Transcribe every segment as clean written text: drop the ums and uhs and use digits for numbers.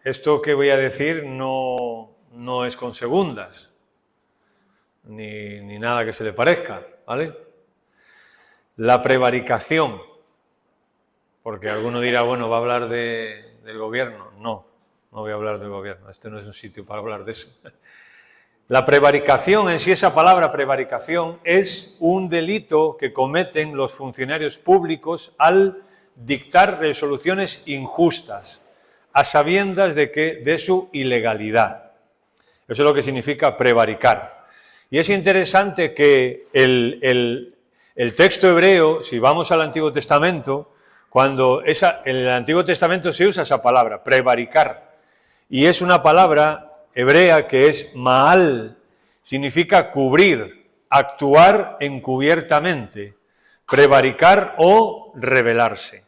esto que voy a decir no es con segundas, ni nada que se le parezca, ¿vale? La prevaricación, porque alguno dirá, bueno, ¿va a hablar del gobierno? No voy a hablar del gobierno, este no es un sitio para hablar de eso. La prevaricación, en sí, esa palabra prevaricación, es un delito que cometen los funcionarios públicos al dictar resoluciones injustas, a sabiendas de su ilegalidad. Eso es lo que significa prevaricar. Y es interesante que el texto hebreo, si vamos al Antiguo Testamento, cuando en el Antiguo Testamento se usa esa palabra, prevaricar, y es una palabra hebrea que es ma'al, significa cubrir, actuar encubiertamente, prevaricar o rebelarse.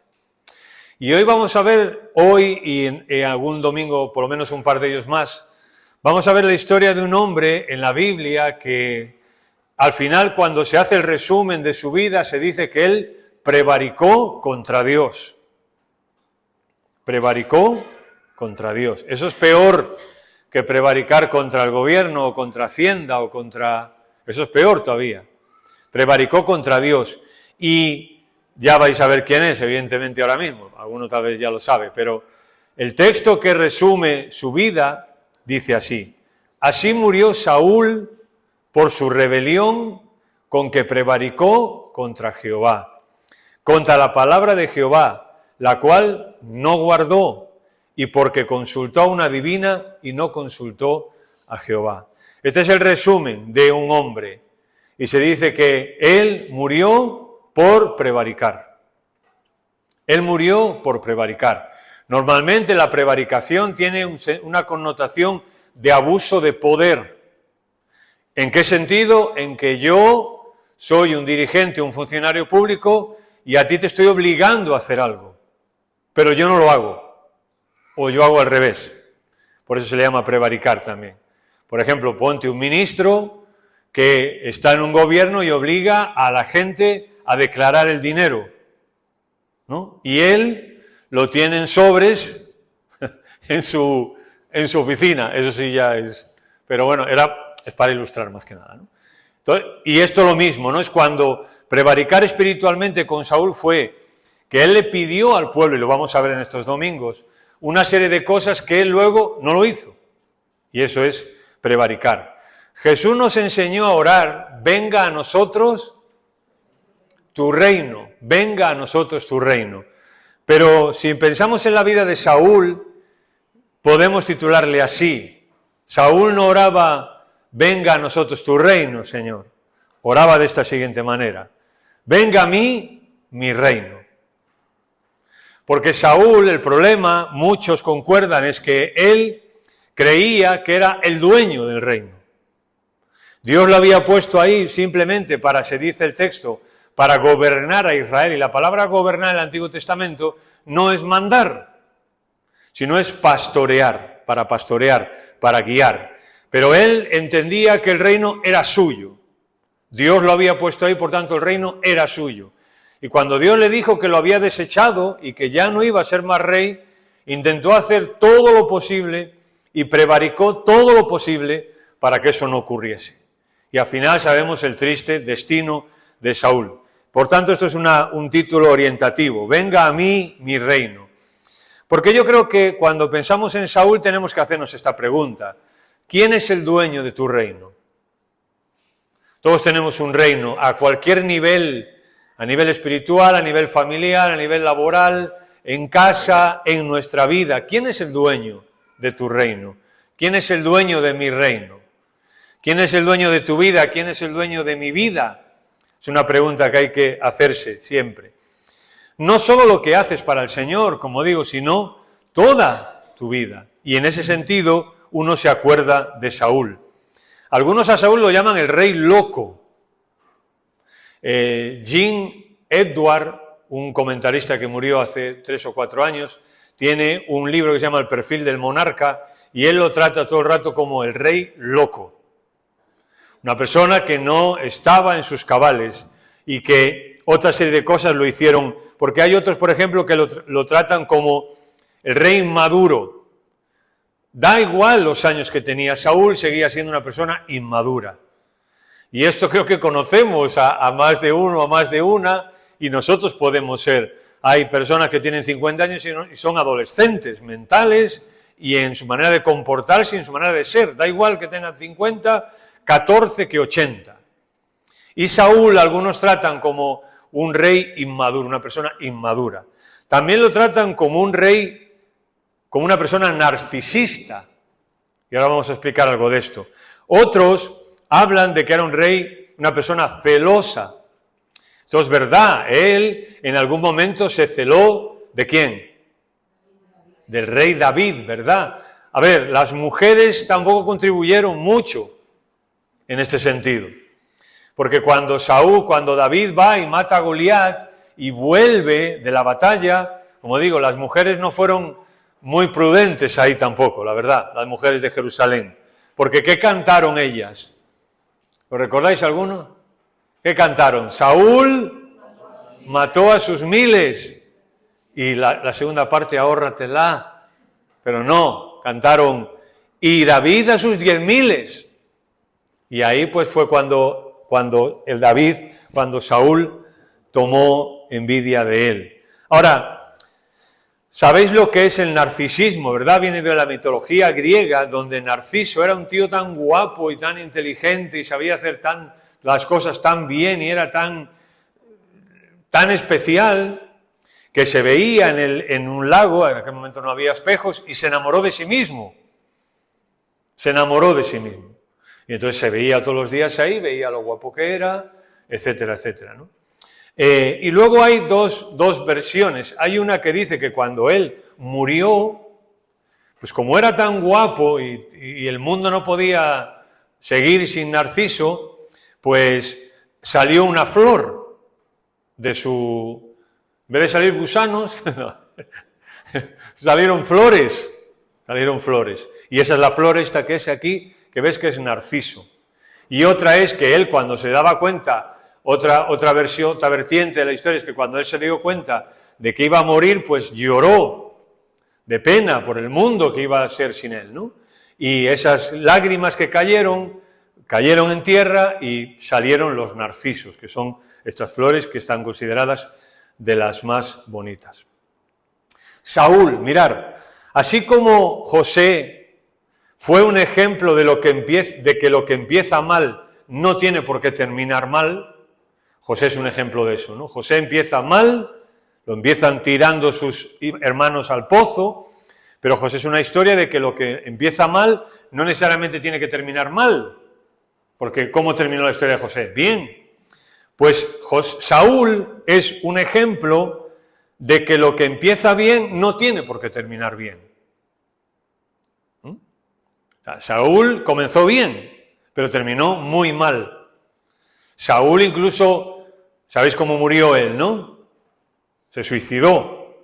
Y hoy vamos a ver, hoy y en algún domingo, por lo menos un par de ellos más, vamos a ver la historia de un hombre en la Biblia que al final, cuando se hace el resumen de su vida, se dice que él prevaricó contra Dios. Prevaricó contra Dios. Eso es peor que prevaricar contra el gobierno o contra Hacienda o contra... Eso es peor todavía. Prevaricó contra Dios. Y ya vais a ver quién es, evidentemente, ahora mismo. Alguno tal vez ya lo sabe, pero el texto que resume su vida dice así: así murió Saúl por su rebelión con que prevaricó contra Jehová, contra la palabra de Jehová, la cual no guardó, y porque consultó a una divina y no consultó a Jehová. Este es el resumen de un hombre, y se dice que él murió por prevaricar. Él murió por prevaricar. Normalmente la prevaricación tiene una connotación de abuso de poder. ¿En qué sentido? En que yo soy un dirigente, un funcionario público, y a ti te estoy obligando a hacer algo, pero yo no lo hago, o yo hago al revés. Por eso se le llama prevaricar también. Por ejemplo, ponte un ministro que está en un gobierno y obliga a la gente a declarar el dinero, ¿no? Y él lo tiene en sobres en su oficina. Eso sí ya es... Pero bueno, es para ilustrar más que nada, ¿no? Entonces, y esto lo mismo, ¿no? Es cuando prevaricar espiritualmente con Saúl fue que él le pidió al pueblo, y lo vamos a ver en estos domingos, una serie de cosas que él luego no lo hizo. Y eso es prevaricar. Jesús nos enseñó a orar: venga a nosotros tu reino, venga a nosotros tu reino. Pero si pensamos en la vida de Saúl, podemos titularle así: Saúl no oraba, venga a nosotros tu reino, Señor. Oraba de esta siguiente manera: venga a mí mi reino. Porque Saúl, el problema, muchos concuerdan, es que él creía que era el dueño del reino. Dios lo había puesto ahí simplemente para, se dice el texto, para gobernar a Israel. Y la palabra gobernar en el Antiguo Testamento no es mandar, sino es pastorear, para guiar. Pero él entendía que el reino era suyo. Dios lo había puesto ahí, por tanto el reino era suyo. Y cuando Dios le dijo que lo había desechado y que ya no iba a ser más rey, intentó hacer todo lo posible y prevaricó todo lo posible para que eso no ocurriese. Y al final sabemos el triste destino de Saúl. Por tanto, esto es un título orientativo: venga a mí mi reino. Porque yo creo que cuando pensamos en Saúl tenemos que hacernos esta pregunta: ¿quién es el dueño de tu reino? Todos tenemos un reino a cualquier nivel, a nivel espiritual, a nivel familiar, a nivel laboral, en casa, en nuestra vida. ¿Quién es el dueño de tu reino? ¿Quién es el dueño de mi reino? ¿Quién es el dueño de tu vida? ¿Quién es el dueño de mi vida? Es una pregunta que hay que hacerse siempre. No solo lo que haces para el Señor, como digo, sino toda tu vida. Y en ese sentido uno se acuerda de Saúl. Algunos a Saúl lo llaman el rey loco. Jean Edward, un comentarista que murió hace 3 o 4 años, tiene un libro que se llama El perfil del monarca, y él lo trata todo el rato como el rey loco. Una persona que no estaba en sus cabales y que otra serie de cosas lo hicieron, porque hay otros, por ejemplo, que lo tratan como el rey maduro. Da igual los años que tenía, Saúl seguía siendo una persona inmadura. Y esto creo que conocemos a más de uno, a más de una, y nosotros podemos ser. Hay personas que tienen 50 años y son adolescentes mentales y en su manera de comportarse y en su manera de ser. Da igual que tengan 50, 14 que 80. Y Saúl algunos tratan como un rey inmaduro, una persona inmadura. También lo tratan como un rey, como una persona narcisista. Y ahora vamos a explicar algo de esto. Otros hablan de que era un rey, una persona celosa. Esto es verdad, él en algún momento se celó ¿de quién? Del rey David, ¿verdad? A ver, las mujeres tampoco contribuyeron mucho en este sentido. Porque cuando David va y mata a Goliat y vuelve de la batalla, como digo, las mujeres no fueron muy prudentes ahí tampoco, la verdad, las mujeres de Jerusalén. Porque ¿qué cantaron ellas? ¿Lo recordáis alguno? ¿Qué cantaron? Saúl mató a sus miles. Y la segunda parte, ahórratela. Pero no, cantaron, y David a sus 10.000. Y ahí pues fue cuando Saúl tomó envidia de él. Ahora, ¿sabéis lo que es el narcisismo, verdad? Viene de la mitología griega, donde Narciso era un tío tan guapo y tan inteligente y sabía hacer las cosas tan bien y era tan especial que se veía en un lago, en aquel momento no había espejos, y se enamoró de sí mismo. Se enamoró de sí mismo. Y entonces se veía todos los días ahí, veía lo guapo que era, etcétera, etcétera, ¿no? Y luego hay dos versiones. Hay una que dice que cuando él murió, pues como era tan guapo y el mundo no podía seguir sin Narciso, pues salió una flor de su... En vez de salir gusanos, salieron flores. Y esa es la flor esta que es aquí, que ves que es Narciso. Y otra es que él cuando se daba cuenta, otra versión, otra vertiente de la historia es que cuando él se dio cuenta de que iba a morir, pues lloró de pena por el mundo que iba a ser sin él, ¿no? Y esas lágrimas que cayeron en tierra y salieron los narcisos, que son estas flores que están consideradas de las más bonitas. Saúl, mirar, así como José fue un ejemplo de que lo que empieza mal no tiene por qué terminar mal, José es un ejemplo de eso, ¿no? José empieza mal, lo empiezan tirando sus hermanos al pozo, pero José es una historia de que lo que empieza mal no necesariamente tiene que terminar mal, porque ¿cómo terminó la historia de José? Bien. Pues Saúl es un ejemplo de que lo que empieza bien no tiene por qué terminar bien. O sea, Saúl comenzó bien, pero terminó muy mal. Saúl incluso, ¿sabéis cómo murió él, no? Se suicidó.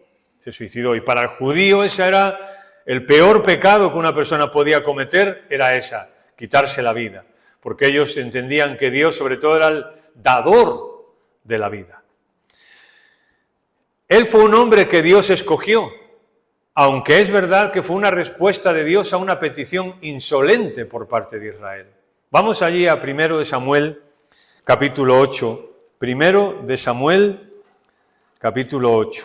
Y para el judío ese era el peor pecado que una persona podía cometer, era esa, quitarse la vida. Porque ellos entendían que Dios sobre todo era el dador de la vida. Él fue un hombre que Dios escogió, aunque es verdad que fue una respuesta de Dios a una petición insolente por parte de Israel. Vamos allí a 1 de Samuel, capítulo 8. 1 de Samuel, capítulo 8.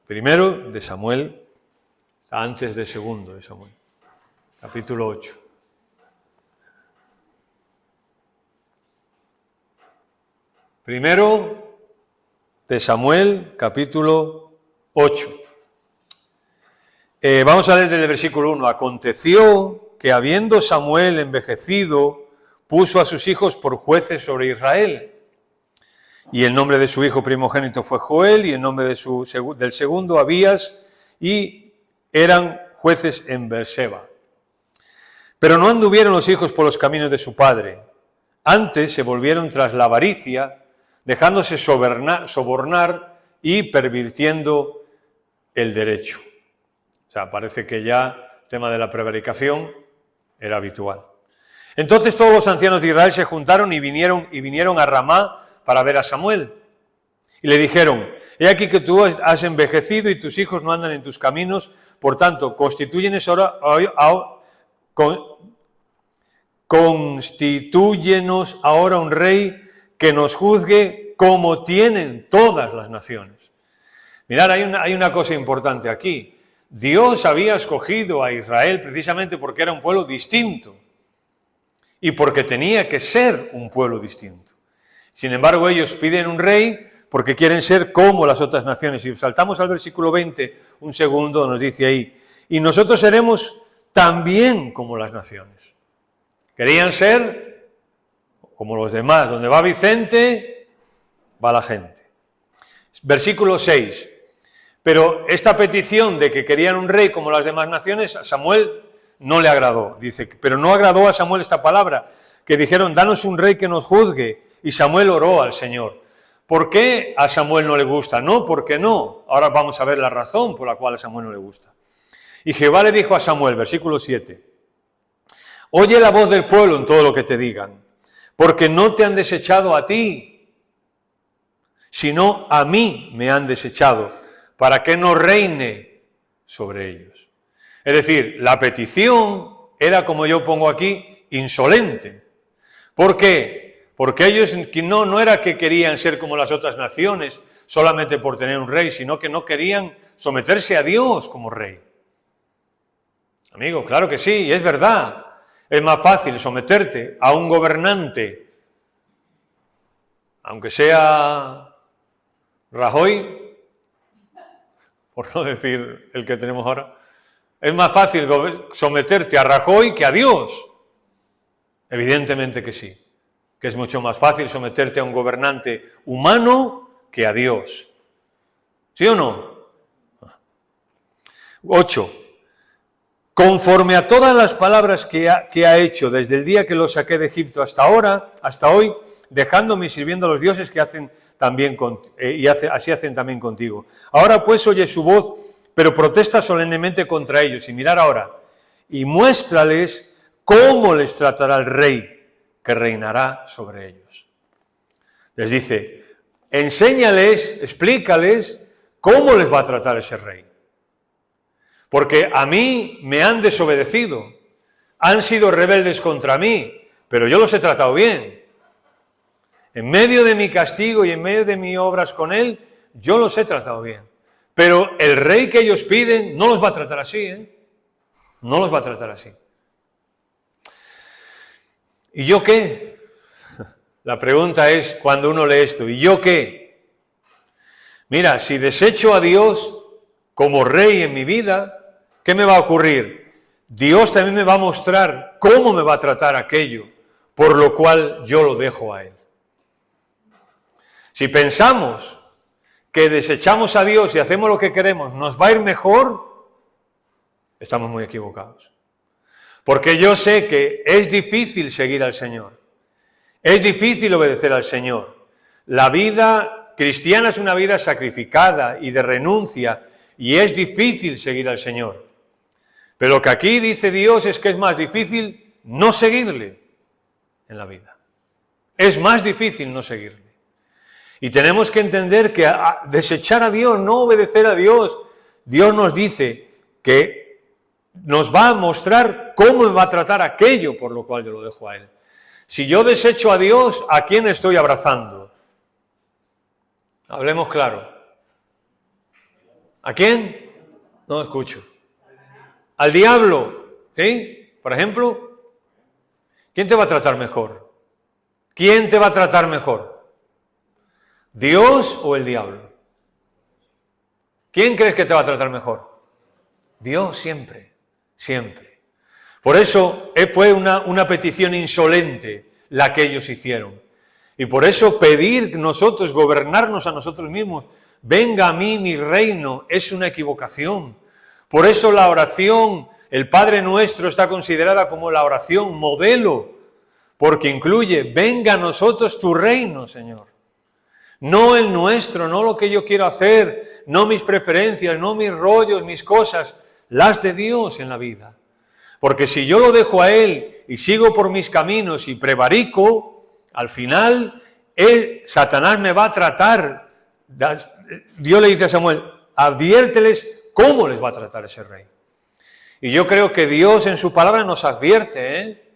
Primero de Samuel, antes de segundo de Samuel. Capítulo 8. Primero de Samuel, capítulo 8. Vamos a leer del versículo 1. Aconteció que habiendo Samuel envejecido, puso a sus hijos por jueces sobre Israel. Y el nombre de su hijo primogénito fue Joel, y el nombre del segundo Abías, y eran jueces en Beerseba. Pero no anduvieron los hijos por los caminos de su padre. Antes se volvieron tras la avaricia, dejándose sobornar y pervirtiendo el derecho. O sea, parece que ya el tema de la prevaricación era habitual. Entonces todos los ancianos de Israel se juntaron y vinieron a Ramá para ver a Samuel. Y le dijeron, he aquí que tú has envejecido y tus hijos no andan en tus caminos, por tanto, constitúyenos ahora un rey que nos juzgue como tienen todas las naciones. Mirad, hay una cosa importante aquí. Dios había escogido a Israel precisamente porque era un pueblo distinto y porque tenía que ser un pueblo distinto. Sin embargo, ellos piden un rey porque quieren ser como las otras naciones. Y saltamos al versículo 20, un segundo, nos dice ahí, y nosotros seremos también como las naciones. Querían ser como los demás. Donde va Vicente, va la gente. Versículo 6. Pero esta petición de que querían un rey como las demás naciones, a Samuel no le agradó. Dice, pero no agradó a Samuel esta palabra, que dijeron, danos un rey que nos juzgue. Y Samuel oró al Señor. ¿Por qué a Samuel no le gusta? No, ¿por qué no? Ahora vamos a ver la razón por la cual a Samuel no le gusta. Y Jehová le dijo a Samuel, versículo 7, oye la voz del pueblo en todo lo que te digan, porque no te han desechado a ti, sino a mí me han desechado, para que no reine sobre ellos. Es decir, la petición era, como yo pongo aquí, insolente. ¿Por qué? Porque ellos no era que querían ser como las otras naciones solamente por tener un rey, sino que no querían someterse a Dios como rey. Amigo, claro que sí, es verdad. Es más fácil someterte a un gobernante, aunque sea Rajoy, por no decir el que tenemos ahora, es más fácil someterte a Rajoy que a Dios. Evidentemente que sí, que es mucho más fácil someterte a un gobernante humano que a Dios. ¿Sí o no? 8. Conforme a todas las palabras que ha hecho desde el día que lo saqué de Egipto hasta ahora, hasta hoy, dejándome y sirviendo a los dioses que hacen también así hacen también contigo. Ahora pues oye su voz, pero protesta solemnemente contra ellos. Y mirar ahora, y muéstrales cómo les tratará el rey que reinará sobre ellos. Les dice, enséñales, explícales cómo les va a tratar ese rey. Porque a mí me han desobedecido, han sido rebeldes contra mí, pero yo los he tratado bien. En medio de mi castigo y en medio de mis obras con él, yo los he tratado bien. Pero el rey que ellos piden no los va a tratar así, ¿eh? No los va a tratar así. ¿Y yo qué? La pregunta es cuando uno lee esto, ¿y yo qué? Mira, si desecho a Dios como rey en mi vida, ¿qué me va a ocurrir? Dios también me va a mostrar cómo me va a tratar aquello, por lo cual yo lo dejo a Él. Si pensamos que desechamos a Dios y hacemos lo que queremos, nos va a ir mejor, estamos muy equivocados. Porque yo sé que es difícil seguir al Señor, es difícil obedecer al Señor. La vida cristiana es una vida sacrificada y de renuncia, y es difícil seguir al Señor. Pero lo que aquí dice Dios es que es más difícil no seguirle en la vida. Es más difícil no seguirle. Y tenemos que entender que desechar a Dios, no obedecer a Dios, Dios nos dice que nos va a mostrar cómo me va a tratar aquello por lo cual yo lo dejo a Él. Si yo desecho a Dios, ¿a quién estoy abrazando? Hablemos claro. ¿A quién? No escucho. Al diablo, ¿sí? Por ejemplo, ¿quién te va a tratar mejor? ¿Quién te va a tratar mejor? ¿Dios o el diablo? ¿Quién crees que te va a tratar mejor? Dios siempre, siempre. Por eso fue una petición insolente la que ellos hicieron. Y por eso pedir nosotros, gobernarnos a nosotros mismos, venga a mí mi reino, es una equivocación. Por eso la oración, el Padre Nuestro, está considerada como la oración modelo, porque incluye, venga a nosotros tu reino, Señor. No el nuestro, no lo que yo quiero hacer, no mis preferencias, no mis rollos, mis cosas, las de Dios en la vida. Porque si yo lo dejo a Él y sigo por mis caminos y prevarico, al final Satanás me va a tratar Dios le dice a Samuel, adviérteles cómo les va a tratar ese rey. Y yo creo que Dios en su palabra nos advierte,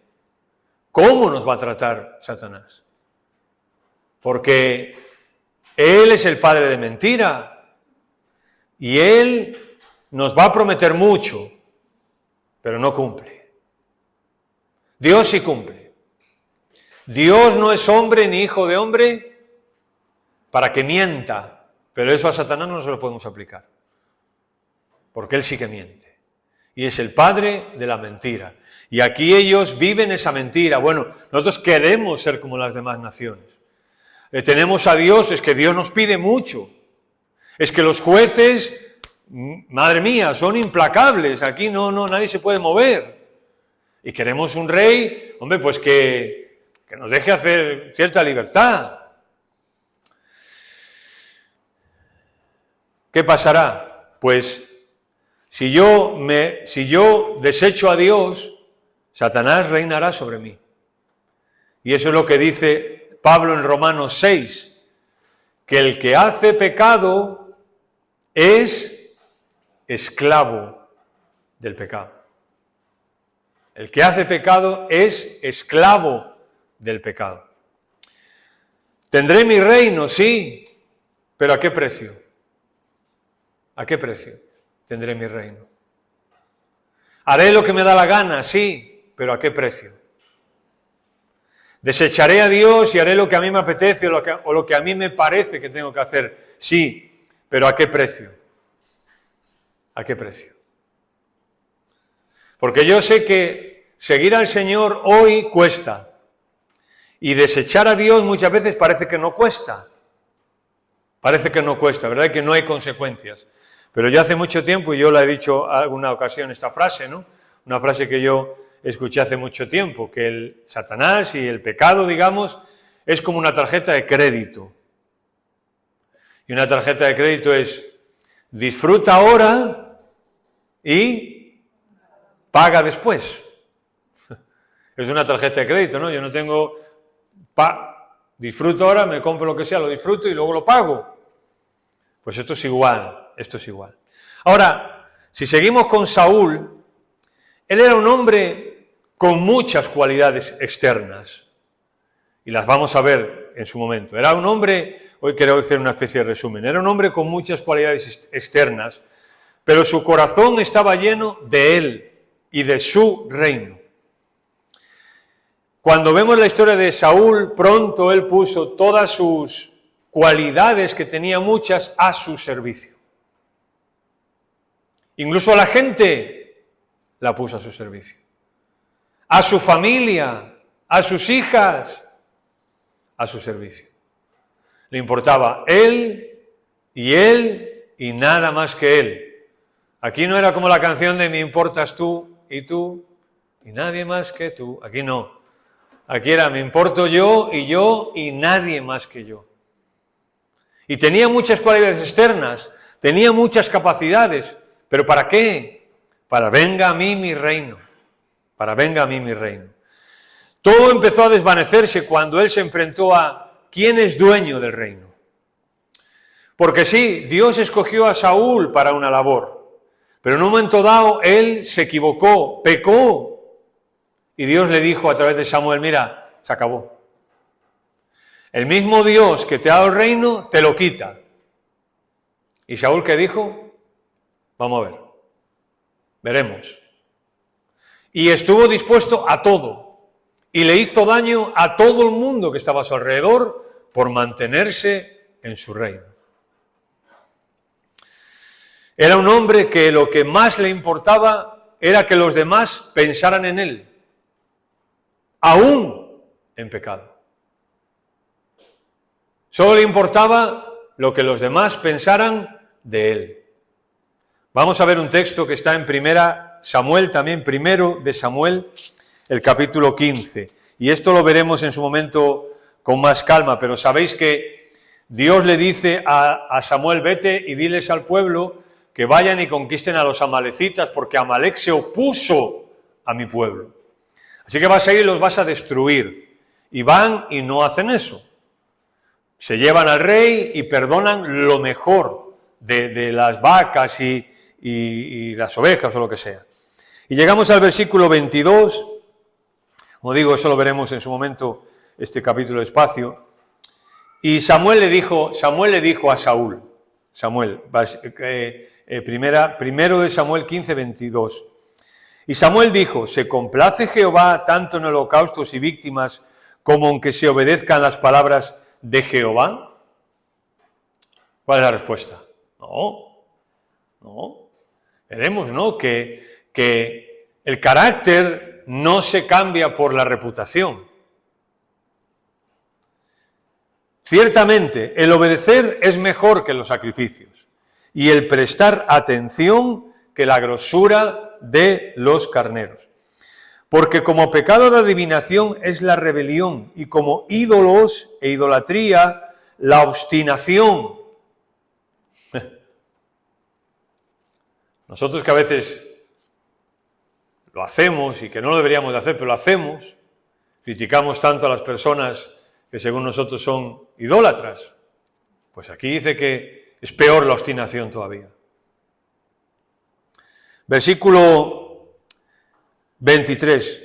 cómo nos va a tratar Satanás. Porque Él es el padre de mentira y Él nos va a prometer mucho, pero no cumple. Dios sí cumple. Dios no es hombre ni hijo de hombre para que mienta, pero eso a Satanás no se lo podemos aplicar, porque Él sí que miente. Y es el padre de la mentira. Y aquí ellos viven esa mentira. Bueno, nosotros queremos ser como las demás naciones. Tenemos a Dios, es que Dios nos pide mucho. Es que los jueces, madre mía, son implacables. Aquí nadie se puede mover. Y queremos un rey, hombre, pues que nos deje hacer cierta libertad. ¿Qué pasará? Pues si yo desecho a Dios, Satanás reinará sobre mí. Y eso es lo que dice Pablo en Romanos 6, que el que hace pecado es esclavo del pecado. El que hace pecado es esclavo del pecado. Tendré mi reino, sí, pero ¿a qué precio? ¿A qué precio tendré mi reino? Haré lo que me da la gana, sí, pero ¿a qué precio? Desecharé a Dios y haré lo que a mí me apetece o lo que a mí me parece que tengo que hacer, sí, pero ¿a qué precio? ¿A qué precio? Porque yo sé que seguir al Señor hoy cuesta y desechar a Dios muchas veces parece que no cuesta. Parece que no cuesta, ¿verdad? Y que no hay consecuencias. Pero ya hace mucho tiempo, y yo la he dicho en alguna ocasión esta frase, ¿no? Una frase que yo escuché hace mucho tiempo, que el Satanás y el pecado, digamos, es como una tarjeta de crédito. Y una tarjeta de crédito es, disfruta ahora y paga después. Es una tarjeta de crédito, ¿no? Yo no tengo, disfruto ahora, me compro lo que sea, lo disfruto y luego lo pago. Pues esto es igual, esto es igual. Ahora, si seguimos con Saúl, él era un hombre con muchas cualidades externas, y las vamos a ver en su momento. Era un hombre, hoy quiero hacer una especie de resumen, era un hombre con muchas cualidades externas, pero su corazón estaba lleno de él y de su reino. Cuando vemos la historia de Saúl, pronto él puso todas sus cualidades, que tenía muchas, a su servicio. Incluso a la gente la puso a su servicio. A su familia, a sus hijas, a su servicio. Le importaba él y nada más que él. Aquí no era como la canción de me importas tú y nadie más que tú. Aquí no. Aquí era me importo yo y nadie más que yo. Y tenía muchas cualidades externas, tenía muchas capacidades, pero ¿para qué? Para venga a mí mi reino, para venga a mí mi reino. Todo empezó a desvanecerse cuando él se enfrentó a quién es dueño del reino. Porque sí, Dios escogió a Saúl para una labor, pero en un momento dado él se equivocó, pecó, y Dios le dijo a través de Samuel, mira, se acabó. El mismo Dios que te ha dado el reino, te lo quita. ¿Y Saúl qué dijo? Vamos a ver. Veremos. Y estuvo dispuesto a todo. Y le hizo daño a todo el mundo que estaba a su alrededor por mantenerse en su reino. Era un hombre que lo que más le importaba era que los demás pensaran en él, aún en pecado. Solo le importaba lo que los demás pensaran de él. Vamos a ver un texto que está en primera Samuel, también primero de Samuel, el capítulo 15. Y esto lo veremos en su momento con más calma, pero sabéis que Dios le dice a Samuel, vete y diles al pueblo que vayan y conquisten a los amalecitas, porque Amalec se opuso a mi pueblo. Así que vas a ir y los vas a destruir. Y van y no hacen eso. Se llevan al rey y perdonan lo mejor de las vacas y las ovejas o lo que sea. Y llegamos al versículo 22, como digo, eso lo veremos en su momento, este capítulo despacio. Y Samuel le dijo a Saúl, primero de Samuel 15, 22. Y Samuel dijo, ¿se complace Jehová tanto en holocaustos y víctimas como en que se obedezcan las palabras de Jehová? ¿Cuál es la respuesta? No. Veremos, ¿no? Que el carácter no se cambia por la reputación. Ciertamente, el obedecer es mejor que los sacrificios y el prestar atención que la grosura de los carneros. Porque como pecado de adivinación es la rebelión y como ídolos e idolatría la obstinación. Nosotros que a veces lo hacemos y que no lo deberíamos de hacer, pero lo hacemos, criticamos tanto a las personas que según nosotros son idólatras. Pues aquí dice que es peor la obstinación todavía. Versículo 23.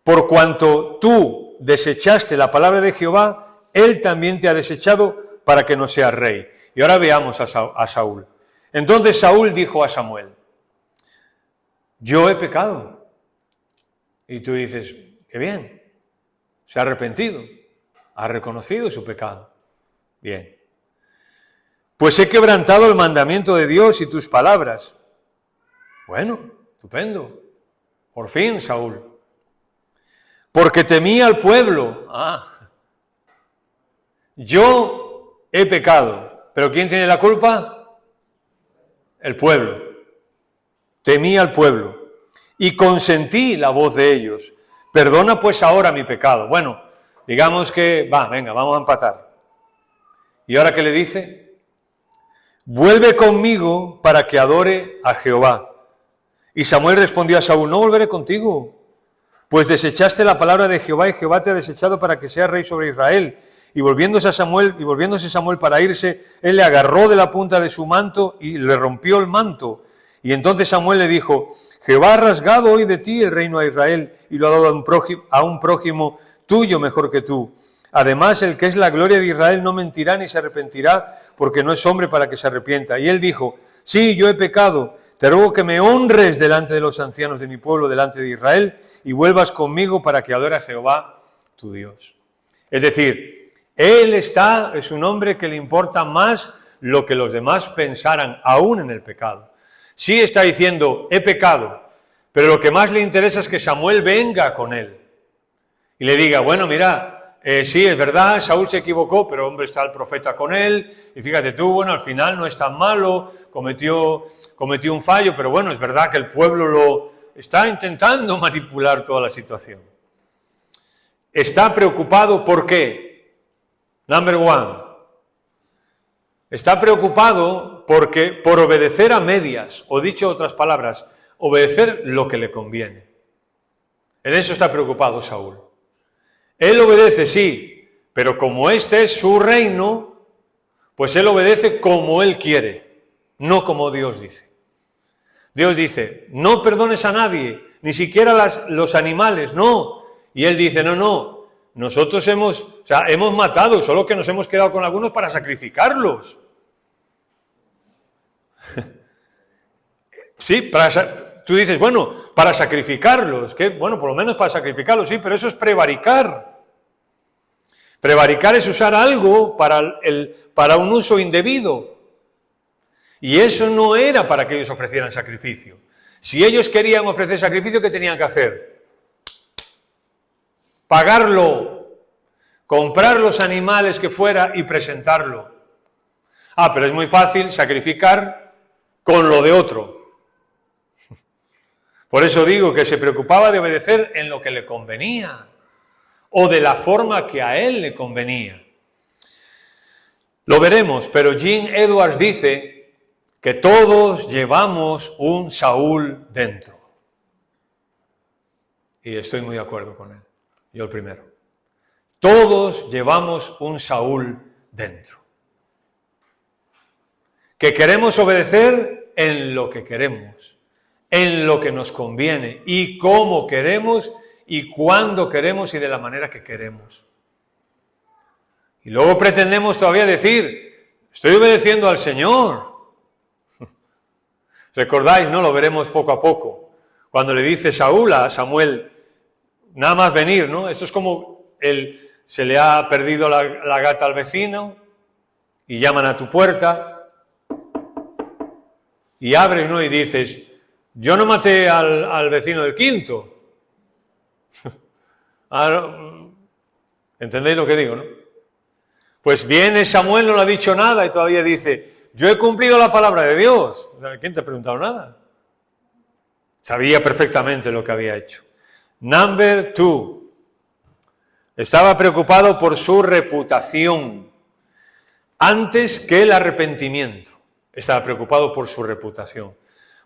Por cuanto tú desechaste la palabra de Jehová, Él también te ha desechado para que no seas rey. Y ahora veamos a Saúl. Entonces Saúl dijo a Samuel, yo he pecado. Y tú dices, qué bien, se ha arrepentido, ha reconocido su pecado. Bien. Pues he quebrantado el mandamiento de Dios y tus palabras. Bueno, estupendo. Por fin, Saúl. Porque temía al pueblo. Yo he pecado. ¿Pero quién tiene la culpa? El pueblo. Temí al pueblo. Y consentí la voz de ellos. Perdona pues ahora mi pecado. Bueno, digamos que, vamos a empatar. ¿Y ahora qué le dice? Vuelve conmigo para que adore a Jehová. Y Samuel respondió a Saúl, no volveré contigo, pues desechaste la palabra de Jehová y Jehová te ha desechado para que seas rey sobre Israel. Y volviéndose Samuel para irse, él le agarró de la punta de su manto y le rompió el manto. Y entonces Samuel le dijo, Jehová ha rasgado hoy de ti el reino a Israel y lo ha dado a un prójimo tuyo mejor que tú. Además, el que es la gloria de Israel no mentirá ni se arrepentirá, porque no es hombre para que se arrepienta. Y él dijo, sí, yo he pecado, te ruego que me honres delante de los ancianos de mi pueblo, delante de Israel, y vuelvas conmigo para que adore a Jehová, tu Dios. Es decir, él es un hombre que le importa más lo que los demás pensaran, aún en el pecado. Sí está diciendo, he pecado, pero lo que más le interesa es que Samuel venga con él y le diga, bueno, mira, sí, es verdad, Saúl se equivocó, pero hombre, está el profeta con él, y fíjate tú, bueno, al final no es tan malo, cometió un fallo, pero bueno, es verdad que el pueblo lo está intentando manipular toda la situación. Está preocupado, ¿por qué? Number one. Está preocupado porque por obedecer a medias, o dicho otras palabras, obedecer lo que le conviene. En eso está preocupado Saúl. Él obedece, sí, pero como este es su reino, pues él obedece como él quiere, no como Dios dice. Dios dice, no perdones a nadie, ni siquiera los animales, no. Y él dice, no, nosotros hemos matado, solo que nos hemos quedado con algunos para sacrificarlos. Sí, tú dices, bueno, para sacrificarlos, que bueno, por lo menos para sacrificarlos, sí, pero eso es prevaricar. Prevaricar es usar algo para un uso indebido. Y eso no era para que ellos ofrecieran sacrificio. Si ellos querían ofrecer sacrificio, ¿qué tenían que hacer? Pagarlo, comprar los animales que fuera y presentarlo. Pero es muy fácil sacrificar con lo de otro. Por eso digo que se preocupaba de obedecer en lo que le convenía o de la forma que a él le convenía. Lo veremos, pero Jim Edwards dice que todos llevamos un Saúl dentro. Y estoy muy de acuerdo con él, yo el primero. Todos llevamos un Saúl dentro. Que queremos obedecer en lo que queremos, en lo que nos conviene, y cómo queremos, y cuándo queremos, y de la manera que queremos. Y luego pretendemos todavía decir, estoy obedeciendo al Señor. ¿Recordáis, no? Lo veremos poco a poco. Cuando le dice Saúl a Samuel, nada más venir, ¿no? Esto es como se le ha perdido la gata al vecino y llaman a tu puerta y abres, ¿no? Y dices, yo no maté al vecino del quinto. ¿Entendéis lo que digo, no? Pues viene Samuel, no le ha dicho nada y todavía dice, yo he cumplido la palabra de Dios. ¿Quién te ha preguntado nada? Sabía perfectamente lo que había hecho. Number 2. Estaba preocupado por su reputación. Antes que el arrepentimiento. Estaba preocupado por su reputación.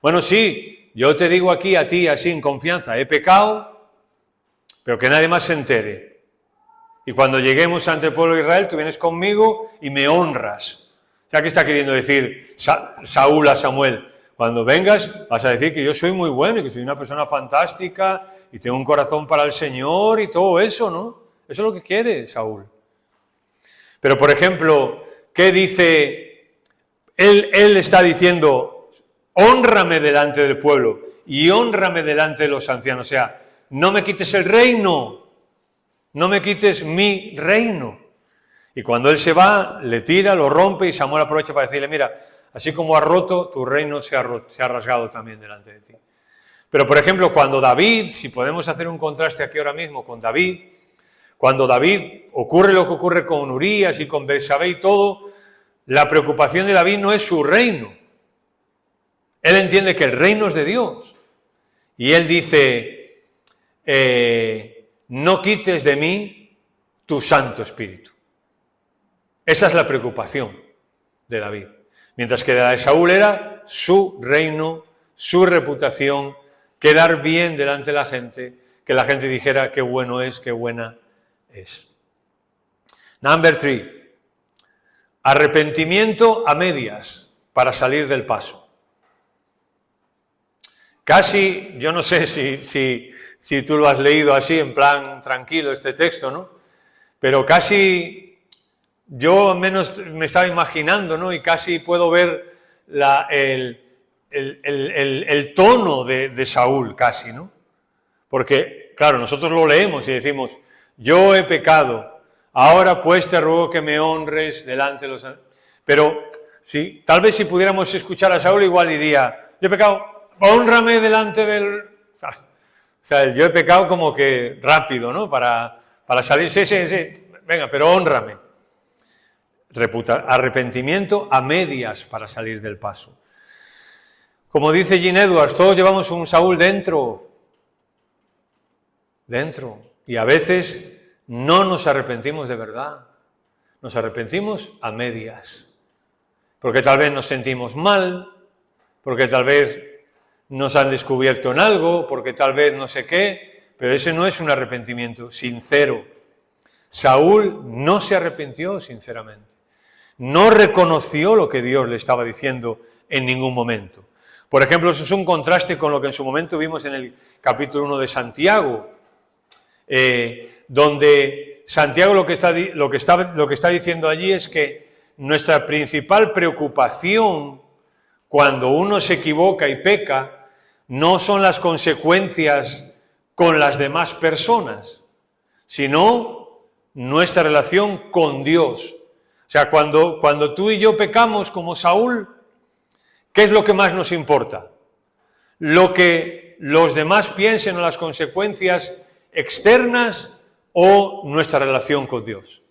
Bueno, sí, yo te digo aquí a ti, así en confianza, he pecado, pero que nadie más se entere. Y cuando lleguemos ante el pueblo de Israel, tú vienes conmigo y me honras. O sea, ¿qué está queriendo decir Saúl a Samuel? Cuando vengas vas a decir que yo soy muy bueno y que soy una persona fantástica y tengo un corazón para el Señor y todo eso, ¿no? Eso es lo que quiere Saúl. Pero, por ejemplo, ¿qué dice? Él está diciendo, hónrame delante del pueblo y hónrame delante de los ancianos. O sea, no me quites el reino, no me quites mi reino. Y cuando él se va, le tira, lo rompe y Samuel aprovecha para decirle, mira, así como has roto, tu reino se ha rasgado también delante de ti. Pero, por ejemplo, cuando David, si podemos hacer un contraste aquí ahora mismo con David, cuando David ocurre lo que ocurre con Urías y con Betsabé y todo, la preocupación de David no es su reino. Él entiende que el reino es de Dios. Y él dice, no quites de mí tu Santo Espíritu. Esa es la preocupación de David. Mientras que la de Saúl era su reino, su reputación, quedar bien delante de la gente, que la gente dijera qué bueno es, qué buena es. Number 3. Arrepentimiento a medias para salir del paso. Casi, yo no sé si tú lo has leído así, en plan tranquilo este texto, ¿no? Pero casi yo al menos me estaba imaginando, ¿no? Y casi puedo ver el tono de Saúl, casi, ¿no? Porque, claro, nosotros lo leemos y decimos, yo he pecado, ahora pues te ruego que me honres delante de los... Pero, sí, tal vez si pudiéramos escuchar a Saúl, igual diría, yo he pecado, honrame delante del... O sea, yo he pecado como que rápido, ¿no? Para salir, sí, venga, pero honrame. Arrepentimiento a medias para salir del paso. Como dice Gene Edwards, todos llevamos un Saúl dentro, y a veces no nos arrepentimos de verdad, nos arrepentimos a medias, porque tal vez nos sentimos mal, porque tal vez nos han descubierto en algo, porque tal vez no sé qué, pero ese no es un arrepentimiento sincero. Saúl no se arrepintió sinceramente. No reconoció lo que Dios le estaba diciendo en ningún momento. Por ejemplo, eso es un contraste con lo que en su momento vimos en el capítulo 1 de Santiago, donde Santiago lo que está diciendo allí es que nuestra principal preocupación cuando uno se equivoca y peca no son las consecuencias con las demás personas, sino nuestra relación con Dios. O sea, cuando tú y yo pecamos como Saúl, ¿qué es lo que más nos importa? ¿Lo que los demás piensen o las consecuencias externas o nuestra relación con Dios?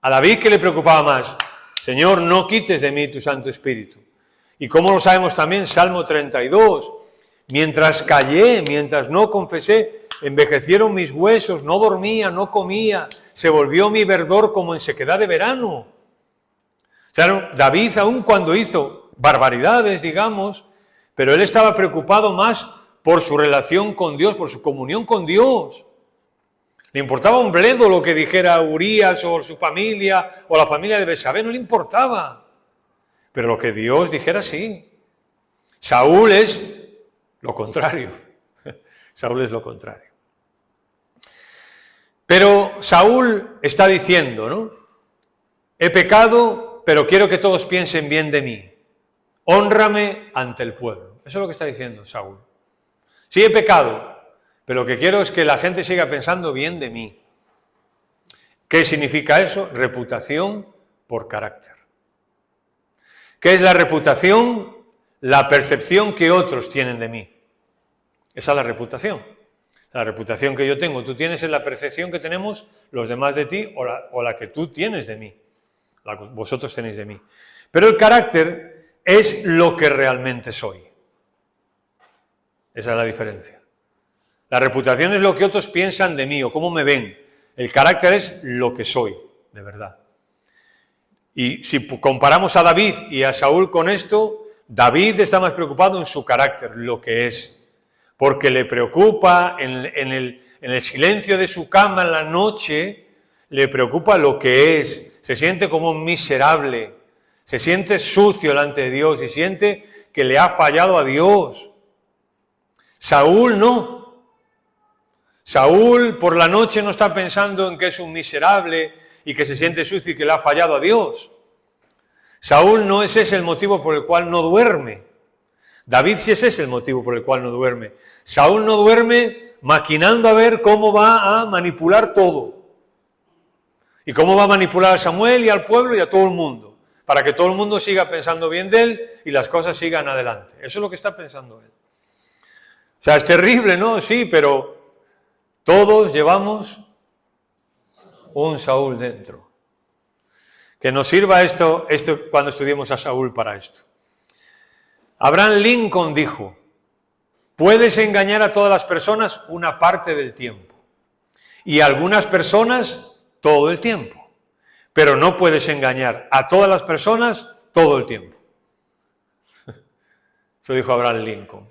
A David, ¿qué le preocupaba más? Señor, no quites de mí tu Santo Espíritu. Y como lo sabemos también, Salmo 32, mientras callé, mientras no confesé, envejecieron mis huesos, no dormía, no comía, se volvió mi verdor como en sequedad de verano. O sea, David, aun cuando hizo barbaridades, digamos, pero él estaba preocupado más por su relación con Dios, por su comunión con Dios. Le importaba un bledo lo que dijera Urías o su familia o la familia de Betsabé, no le importaba. Pero lo que Dios dijera, sí. Saúl es lo contrario. Saúl es lo contrario. Pero Saúl está diciendo, ¿no? He pecado, pero quiero que todos piensen bien de mí. Hónrame ante el pueblo. Eso es lo que está diciendo Saúl. Sí, he pecado, pero lo que quiero es que la gente siga pensando bien de mí. ¿Qué significa eso? Reputación por carácter. ¿Qué es la reputación? La percepción que otros tienen de mí. Esa es la reputación. La reputación que yo tengo, tú tienes, es la percepción que tenemos los demás de ti o la que tú tienes de mí. La que vosotros tenéis de mí. Pero el carácter es lo que realmente soy. Esa es la diferencia. La reputación es lo que otros piensan de mí o cómo me ven. El carácter es lo que soy, de verdad. Y si comparamos a David y a Saúl con esto, David está más preocupado en su carácter, lo que es. Porque le preocupa en el silencio de su cama en la noche, le preocupa lo que es. Se siente como un miserable, se siente sucio delante de Dios y siente que le ha fallado a Dios. Saúl no. Saúl por la noche no está pensando en que es un miserable y que se siente sucio y que le ha fallado a Dios. Saúl no es ese el motivo por el cual no duerme. David sí ese es el motivo por el cual no duerme. Saúl no duerme maquinando a ver cómo va a manipular todo. Y cómo va a manipular a Samuel y al pueblo y a todo el mundo. Para que todo el mundo siga pensando bien de él y las cosas sigan adelante. Eso es lo que está pensando él. O sea, es terrible, ¿no? Sí, pero todos llevamos un Saúl dentro. Que nos sirva esto cuando estudiemos a Saúl para esto. Abraham Lincoln dijo, puedes engañar a todas las personas una parte del tiempo y a algunas personas todo el tiempo, pero no puedes engañar a todas las personas todo el tiempo. Eso dijo Abraham Lincoln.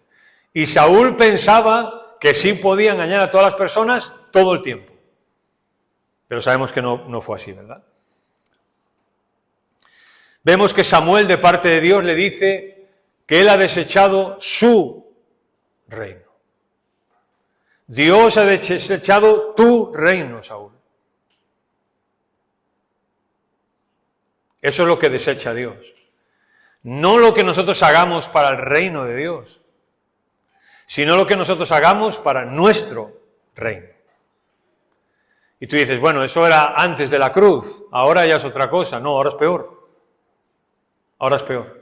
Y Saúl pensaba que sí podía engañar a todas las personas todo el tiempo, pero sabemos que no fue así, ¿verdad? Vemos que Samuel de parte de Dios le dice que él ha desechado su reino. Dios ha desechado tu reino, Saúl. Eso es lo que desecha Dios. No lo que nosotros hagamos para el reino de Dios, sino lo que nosotros hagamos para nuestro reino. Y tú dices, bueno, eso era antes de la cruz, ahora ya es otra cosa. No, ahora es peor. Ahora es peor.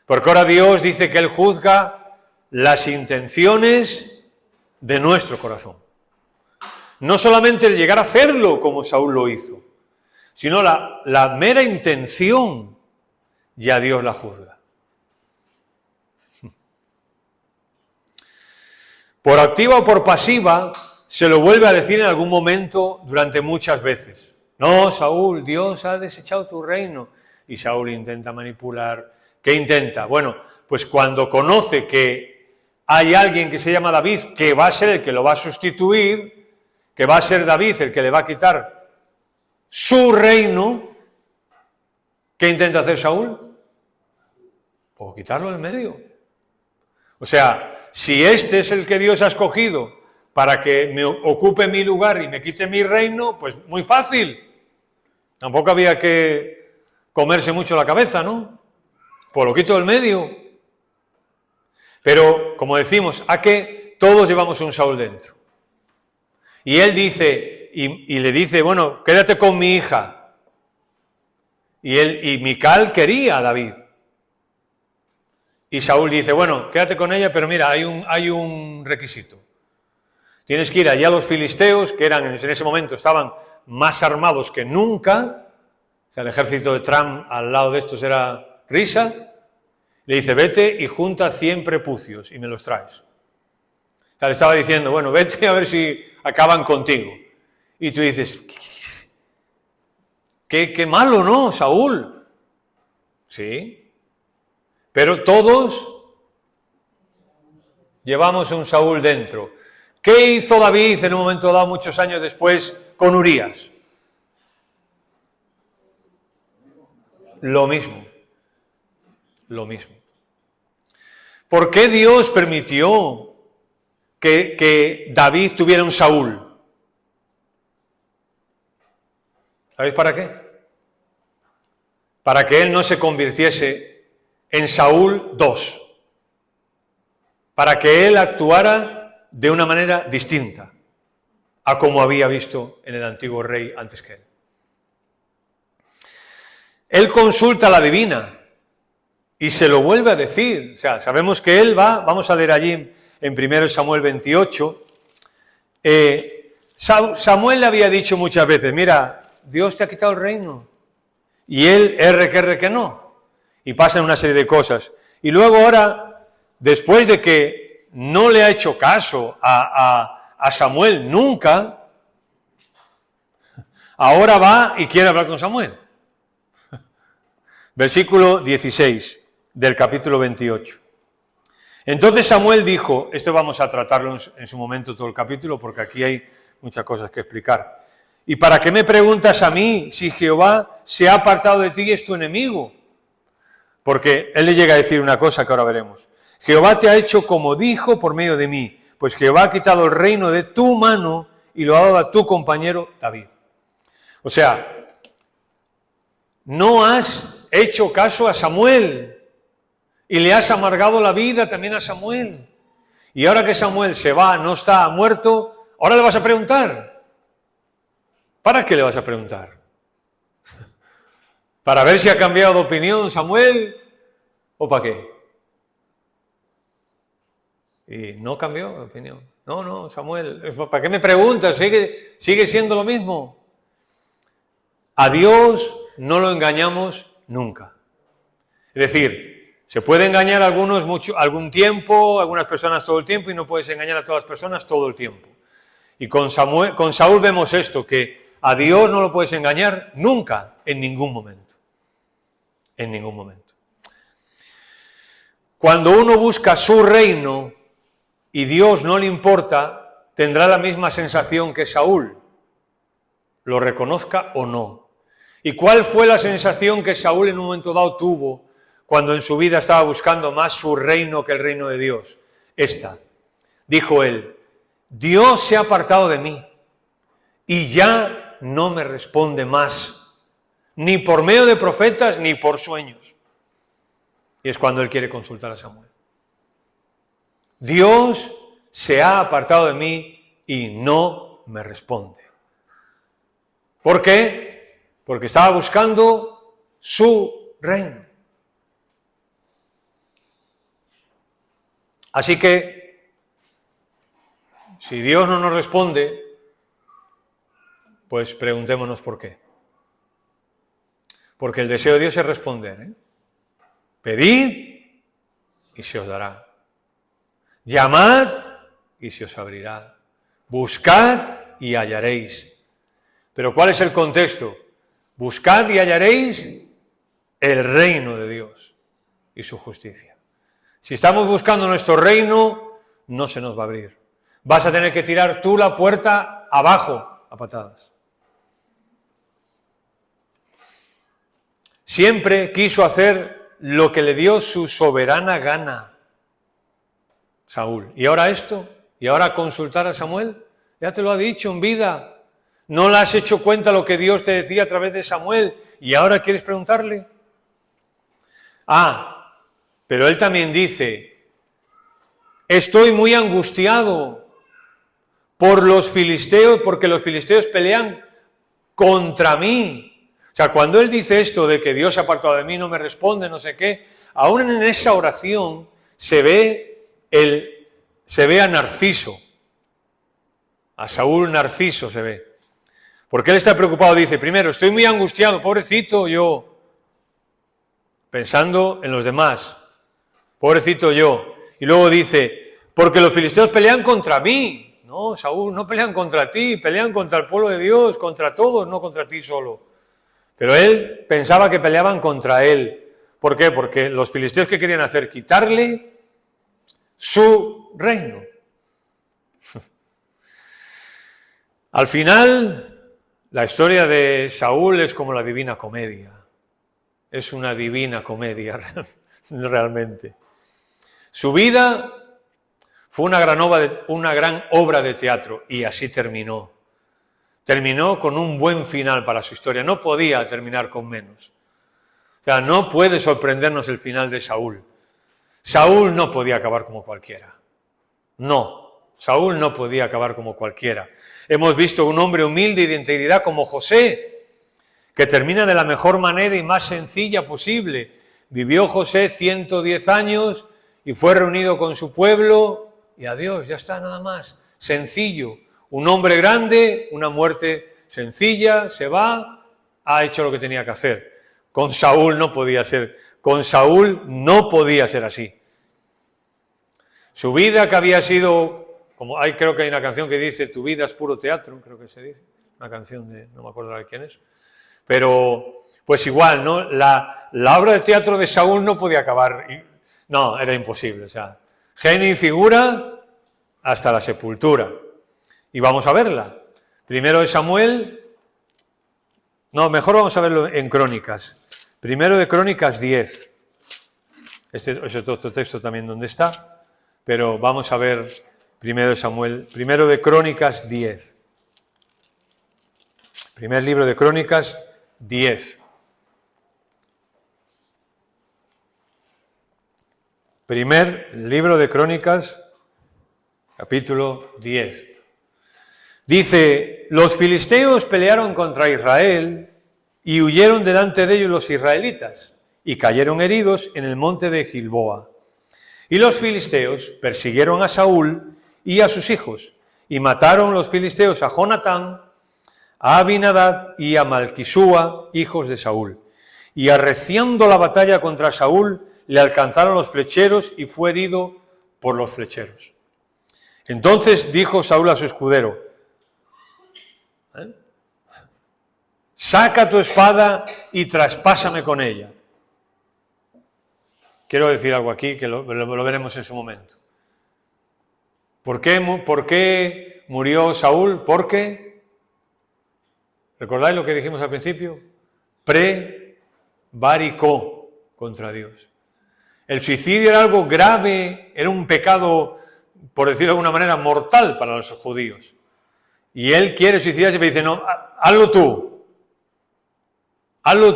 Porque ahora Dios dice que Él juzga las intenciones de nuestro corazón. No solamente el llegar a hacerlo como Saúl lo hizo, sino la mera intención, ya Dios la juzga. Por activa o por pasiva, se lo vuelve a decir en algún momento durante muchas veces. No, Saúl, Dios ha desechado tu reino. Y Saúl intenta manipular. ¿Qué intenta? Bueno, pues cuando conoce que hay alguien que se llama David, que va a ser el que lo va a sustituir, que va a ser David el que le va a quitar su reino, ¿qué intenta hacer Saúl? Pues quitarlo en medio. O sea, si este es el que Dios ha escogido para que me ocupe mi lugar y me quite mi reino, pues muy fácil. Tampoco había que comerse mucho la cabeza, ¿no? Pues lo quito del medio. Pero, como decimos, a que todos llevamos un Saúl dentro. Y él dice, y le dice, bueno, quédate con mi hija. Y Mical quería a David. Y Saúl dice, bueno, quédate con ella, pero mira, hay un requisito. Tienes que ir allá a los filisteos, que eran en ese momento estaban más armados que nunca. O sea, el ejército de Trump al lado de estos era risa. Le dice, vete y junta 100 prepucios y me los traes. O sea, le estaba diciendo, bueno, vete a ver si acaban contigo. Y tú dices, qué malo, ¿no, Saúl? Sí, pero todos llevamos un Saúl dentro. ¿Qué hizo David en un momento dado, muchos años después, con Urías? Lo mismo. Lo mismo. ¿Por qué Dios permitió que David tuviera un Saúl? ¿Sabéis para qué? Para que él no se convirtiese en Saúl II. Para que él actuara de una manera distinta a como había visto en el antiguo rey antes que él. Él consulta a la divina y se lo vuelve a decir. O sea, sabemos que él va, vamos a leer allí en 1 Samuel 28, Samuel le había dicho muchas veces, mira, Dios te ha quitado el reino. Y él, que no. Y pasan una serie de cosas. Y luego ahora, después de que no le ha hecho caso a Samuel nunca, ahora va y quiere hablar con Samuel. Versículo 16 del capítulo 28. Entonces Samuel dijo, esto vamos a tratarlo en su momento todo el capítulo, porque aquí hay muchas cosas que explicar. ¿Y para qué me preguntas a mí si Jehová se ha apartado de ti y es tu enemigo? Porque él le llega a decir una cosa que ahora veremos. Jehová te ha hecho como dijo por medio de mí, pues Jehová ha quitado el reino de tu mano y lo ha dado a tu compañero David. O sea, no has hecho caso a Samuel y le has amargado la vida también a Samuel. Y ahora que Samuel se va, no está, muerto, ahora le vas a preguntar. ¿Para qué le vas a preguntar? ¿Para ver si ha cambiado de opinión Samuel o para qué? Y no cambió de opinión. No, Samuel, ¿para qué me preguntas? Sigue siendo lo mismo. A Dios no lo engañamos nunca. Es decir, se puede engañar a algunos algún tiempo, algunas personas todo el tiempo, y no puedes engañar a todas las personas todo el tiempo. Y con Saúl vemos esto, que a Dios no lo puedes engañar nunca, en ningún momento. En ningún momento. Cuando uno busca su reino y Dios no le importa, tendrá la misma sensación que Saúl, lo reconozca o no. ¿Y cuál fue la sensación que Saúl en un momento dado tuvo cuando en su vida estaba buscando más su reino que el reino de Dios? Esta. Dijo él, Dios se ha apartado de mí y ya no me responde más, ni por medio de profetas ni por sueños. Y es cuando él quiere consultar a Samuel. Dios se ha apartado de mí y no me responde. ¿Por qué? Porque estaba buscando su reino. Así que, si Dios no nos responde, pues preguntémonos por qué. Porque el deseo de Dios es responder. Pedid y se os dará. Llamad y se os abrirá. Buscad y hallaréis. Pero ¿cuál es el contexto? Buscad y hallaréis el reino de Dios y su justicia. Si estamos buscando nuestro reino, no se nos va a abrir. Vas a tener que tirar tú la puerta abajo a patadas. Siempre quiso hacer lo que le dio su soberana gana, Saúl. ¿Y ahora esto? ¿Y ahora consultar a Samuel? Ya te lo ha dicho en vida. ¿No le has hecho cuenta lo que Dios te decía a través de Samuel? ¿Y ahora quieres preguntarle? Pero él también dice, estoy muy angustiado por los filisteos, porque los filisteos pelean contra mí. O sea, cuando él dice esto de que Dios se ha apartado de mí, no me responde, no sé qué, aún en esa oración se ve a Narciso, a Saúl Narciso se ve. Porque él está preocupado, dice, primero, estoy muy angustiado, pobrecito yo, pensando en los demás, pobrecito yo. Y luego dice, porque los filisteos pelean contra mí. No, Saúl, no pelean contra ti, pelean contra el pueblo de Dios, contra todos, no contra ti solo. Pero él pensaba que peleaban contra él. ¿Por qué? Porque los filisteos, ¿qué querían hacer? Quitarle su reino. Al final, la historia de Saúl es como la Divina Comedia. Es una divina comedia, realmente. Su vida fue una gran obra de teatro y así terminó. Terminó con un buen final para su historia. No podía terminar con menos. O sea, no puede sorprendernos el final de Saúl. Saúl no podía acabar como cualquiera. No, Saúl no podía acabar como cualquiera. Hemos visto un hombre humilde y de integridad como José, que termina de la mejor manera y más sencilla posible. Vivió José 110 años y fue reunido con su pueblo y adiós, ya está, nada más. Sencillo. Un hombre grande, una muerte sencilla, se va, ha hecho lo que tenía que hacer. Con Saúl no podía ser así. Su vida que había sido, creo que hay una canción que dice, tu vida es puro teatro, creo que se dice, una canción de, no me acuerdo de quién es, pero pues igual, ¿no? La obra de teatro de Saúl no podía acabar, no, era imposible, o sea, genio y figura hasta la sepultura. Y vamos a verla. Primero de Samuel, no, mejor vamos a verlo en Crónicas. Primero de Crónicas 10. Este es otro texto también donde está, pero vamos a ver primero de Samuel, primero de Crónicas 10. Primer libro de Crónicas 10. Primer libro de Crónicas, capítulo 10. Dice, los filisteos pelearon contra Israel y huyeron delante de ellos los israelitas y cayeron heridos en el monte de Gilboa. Y los filisteos persiguieron a Saúl y a sus hijos y mataron los filisteos a Jonatán, a Abinadab y a Malquisúa, hijos de Saúl. Y arreciando la batalla contra Saúl, le alcanzaron los flecheros y fue herido por los flecheros. Entonces dijo Saúl a su escudero, saca tu espada y traspásame con ella. Quiero decir algo aquí que lo veremos en su momento. ¿Por qué murió Saúl? Porque, ¿recordáis lo que dijimos al principio? Prevaricó contra Dios. El suicidio era algo grave, era un pecado, por decirlo de alguna manera, mortal para los judíos. Y él quiere suicidarse y me dice, no, hazlo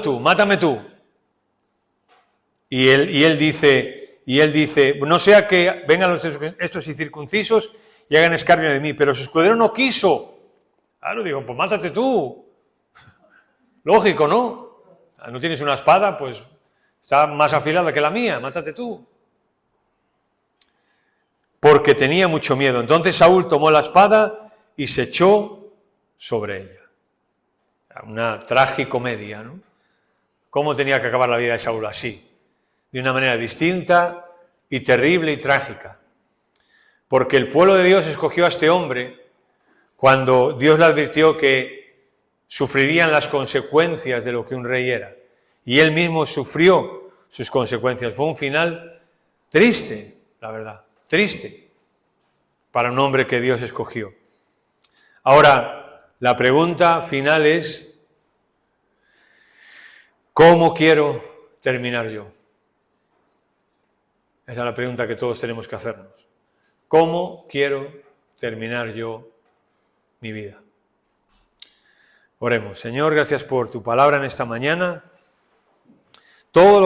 tú, mátame tú. Y él dice, no sea que vengan estos incircuncisos y hagan escarnio de mí, pero su escudero no quiso. Claro, digo, pues mátate tú. Lógico, ¿no? No tienes una espada, pues está más afilada que la mía, mátate tú. Porque tenía mucho miedo. Entonces Saúl tomó la espada y se echó sobre ella. Una tragicomedia, ¿no? ¿Cómo tenía que acabar la vida de Saúl? Así, de una manera distinta y terrible y trágica. Porque el pueblo de Dios escogió a este hombre cuando Dios le advirtió que sufrirían las consecuencias de lo que un rey era. Y él mismo sufrió sus consecuencias. Fue un final triste, la verdad, triste, para un hombre que Dios escogió. Ahora, la pregunta final es, ¿cómo quiero terminar yo? Esa es la pregunta que todos tenemos que hacernos. ¿Cómo quiero terminar yo mi vida? Oremos. Señor, gracias por tu palabra en esta mañana. Todo lo